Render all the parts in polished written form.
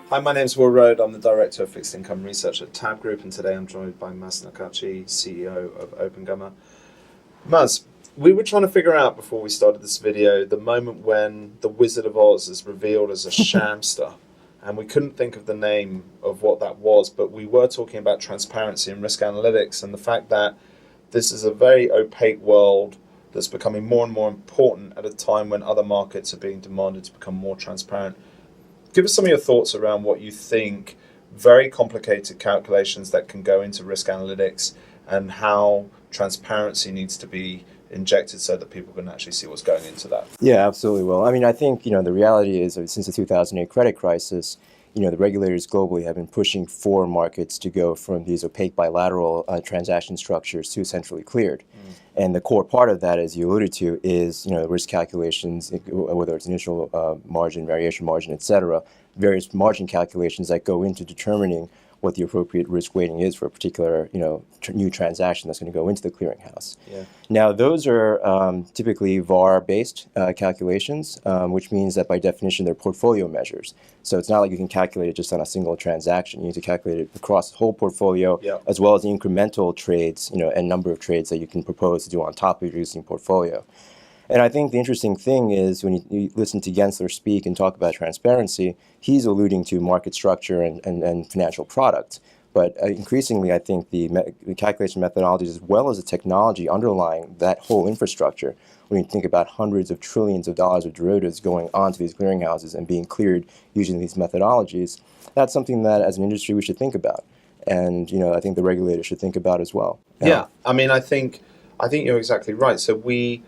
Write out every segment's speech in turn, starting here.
Hi, my name is Will Rhode. I'm the Director of Fixed Income Research at TABB Group, and today I'm joined by Mas Nakachi, CEO of OpenGamma. Mas, we were trying to figure out before we started this video the moment when the Wizard of Oz is revealed as a shamster, and we couldn't think of the name of what that was, but we were talking about transparency and risk analytics and the fact that this is a very opaque world that's becoming more and more important at a time when other markets are being demanded to become more transparent. Give us some of your thoughts around what you think very complicated calculations that can go into risk analytics and how transparency needs to be injected so that people can actually see what's going into that. Yeah, absolutely. Well, I mean, I think, the reality is that since the 2008 credit crisis, the regulators globally have been pushing for markets to go from these opaque bilateral transaction structures to centrally cleared. And the core part of that, as you alluded to, is risk calculations, whether it's initial margin, variation margin, et cetera, various margin calculations that go into determining what the appropriate risk weighting is for a particular new transaction that's going to go into the clearinghouse. Yeah. Now, those are typically VAR-based calculations, which means that by definition they're portfolio measures. So it's not like you can calculate it just on a single transaction. You need to calculate it across the whole portfolio, as well as the incremental trades, and number of trades that you can propose to do on top of your existing portfolio. And I think the interesting thing is when you listen to Gensler speak and talk about transparency, he's alluding to market structure and financial products. But increasingly, I think the calculation methodologies as well as the technology underlying that whole infrastructure, when you think about hundreds of trillions of dollars of derivatives going onto these clearinghouses and being cleared using these methodologies, that's something that as an industry we should think about. And I think the regulators should think about as well. Yeah, I mean, I think you're exactly right. So we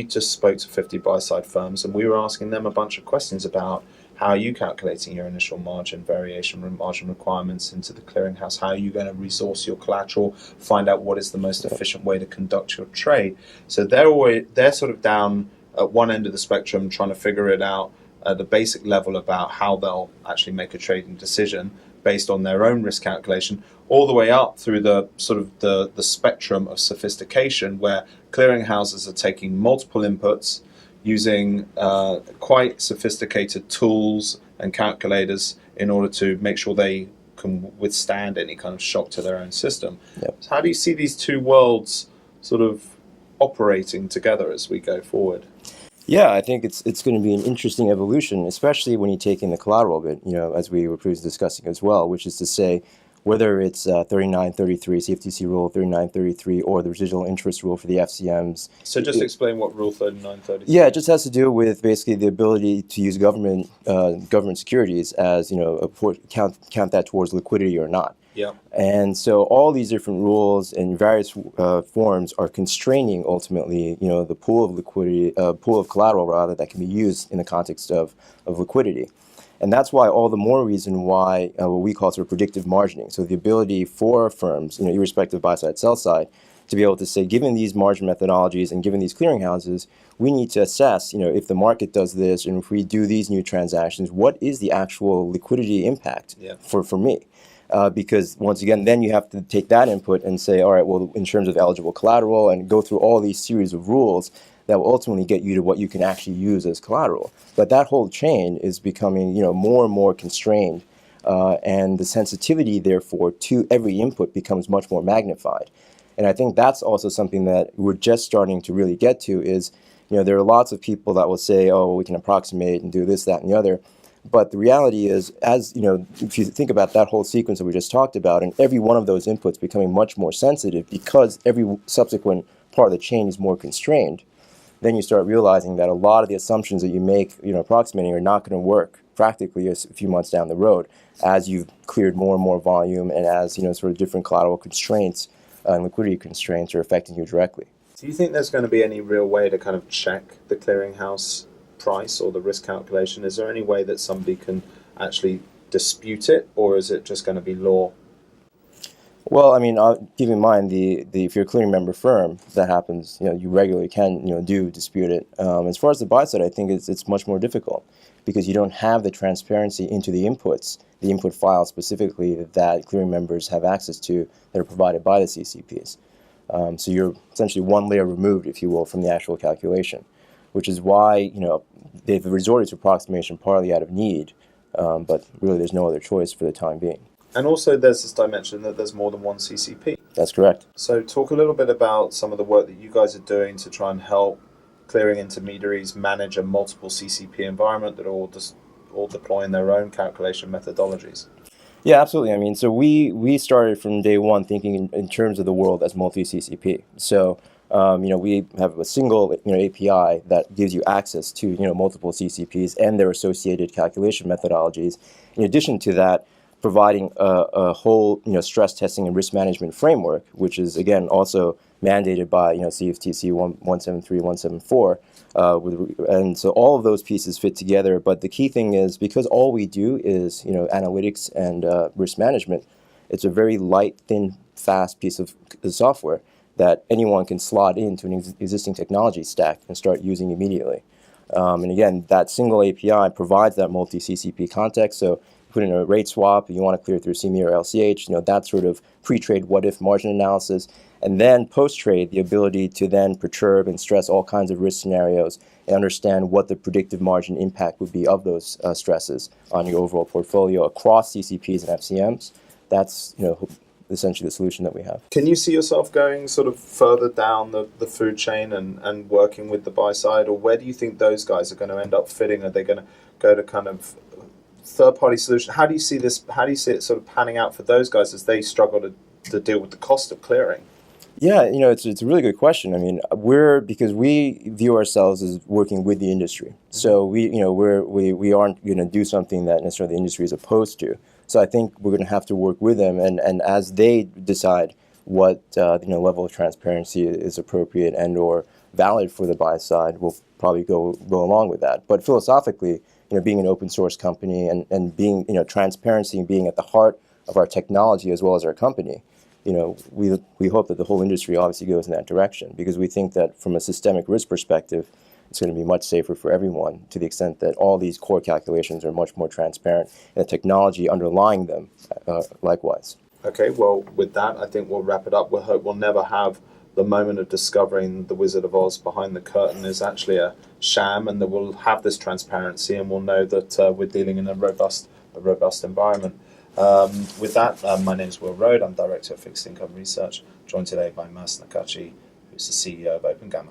just spoke to 50 buy-side firms, and we were asking them a bunch of questions about how are you calculating your initial margin, variation, margin requirements into the clearinghouse? How are you going to resource your collateral? Find out what is the most efficient way to conduct your trade. So they're sort of down at one end of the spectrum, trying to figure it out at the basic level about how they'll actually make a trading decision based on their own risk calculation, all the way up through the sort of the spectrum of sophistication where clearinghouses are taking multiple inputs, using quite sophisticated tools and calculators in order to make sure they can withstand any kind of shock to their own system. Yep. So how do you see these two worlds sort of operating together as we go forward? Yeah, I think it's going to be an interesting evolution, especially when you take in the collateral bit, as we were previously discussing as well, which is to say, whether it's 3933, CFTC Rule 3933, or the residual interest rule for the FCMs. So just explain what Rule 3933 Yeah, it just has to do with basically the ability to use government securities as, count that towards liquidity or not. Yeah. And so all these different rules in various forms are constraining ultimately, the pool of liquidity, pool of collateral rather, that can be used in the context of liquidity. And that's why all the more reason why what we call sort of predictive margining. So the ability for firms, irrespective of buy side, sell side, to be able to say, given these margin methodologies and given these clearinghouses, we need to assess, if the market does this and if we do these new transactions, what is the actual liquidity impact for me? Because once again, then you have to take that input and say, all right, well, in terms of eligible collateral, and go through all these series of rules that will ultimately get you to what you can actually use as collateral. But that whole chain is becoming, more and more constrained, and the sensitivity, therefore, to every input becomes much more magnified. And I think that's also something that we're just starting to really get to is, there are lots of people that will say, oh, we can approximate and do this, that, and the other. But the reality is, if you think about that whole sequence that we just talked about, and every one of those inputs becoming much more sensitive because every subsequent part of the chain is more constrained, then you start realizing that a lot of the assumptions that you make, approximating are not going to work practically a few months down the road as you've cleared more and more volume and as, sort of different collateral constraints and liquidity constraints are affecting you directly. Do you think there's going to be any real way to kind of check the clearinghouse price or the risk calculation? Is there any way that somebody can actually dispute it, or is it just going to be law? Well, I mean, keep in mind, if you're a clearing member firm, that happens, you regularly can, do dispute it. As far as the buy side, I think it's much more difficult because you don't have the transparency into the inputs, the input files specifically that clearing members have access to that are provided by the CCPs. So you're essentially one layer removed, if you will, from the actual calculation, which is why, they've resorted to approximation partly out of need, But really, there's no other choice for the time being. And also there's this dimension that there's more than one CCP. That's correct. So talk a little bit about some of the work that you guys are doing to try and help clearing intermediaries manage a multiple CCP environment that are all deploying their own calculation methodologies. Yeah, absolutely. I mean, so we started from day one thinking in terms of the world as multi-CCP. So, we have a single, API that gives you access to, multiple CCPs and their associated calculation methodologies. In addition to that, providing a whole, stress testing and risk management framework, which is, again, also mandated by, CFTC 173, 174. And so all of those pieces fit together. But the key thing is, because all we do is, analytics and risk management, it's a very light, thin, fast piece of software that anyone can slot into an existing technology stack and start using immediately. And again, that single API provides that multi-CCP context. So put in a rate swap, you want to clear through CME or LCH, that sort of pre-trade what-if margin analysis. And then post-trade, the ability to then perturb and stress all kinds of risk scenarios and understand what the predictive margin impact would be of those stresses on your overall portfolio across CCPs and FCMs. That's, essentially the solution that we have. Can you see yourself going sort of further down the food chain and working with the buy side, or where do you think those guys are going to end up fitting? Are they going to go to kind of third-party solution? How do you see this? How do you see it sort of panning out for those guys as they struggle to deal with the cost of clearing? Yeah, it's a really good question. I mean, because we view ourselves as working with the industry, so we aren't going to do something that necessarily the industry is opposed to. So I think we're going to have to work with them, and as they decide what level of transparency is appropriate and or valid for the buy side, we'll probably go along with that. But philosophically, being an open source company and being transparency and being at the heart of our technology as well as our company, we hope that the whole industry obviously goes in that direction, because we think that from a systemic risk perspective, it's going to be much safer for everyone, to the extent that all these core calculations are much more transparent and the technology underlying them likewise. Okay, well, with that, I think we'll wrap it up. We'll hope we'll never have the moment of discovering the Wizard of Oz behind the curtain is actually a sham, and that we'll have this transparency and we'll know that we're dealing in a robust environment. With that, my name is Will Rhode. I'm Director of Fixed Income Research, joined today by Mas Nakachi, who's the CEO of OpenGamma.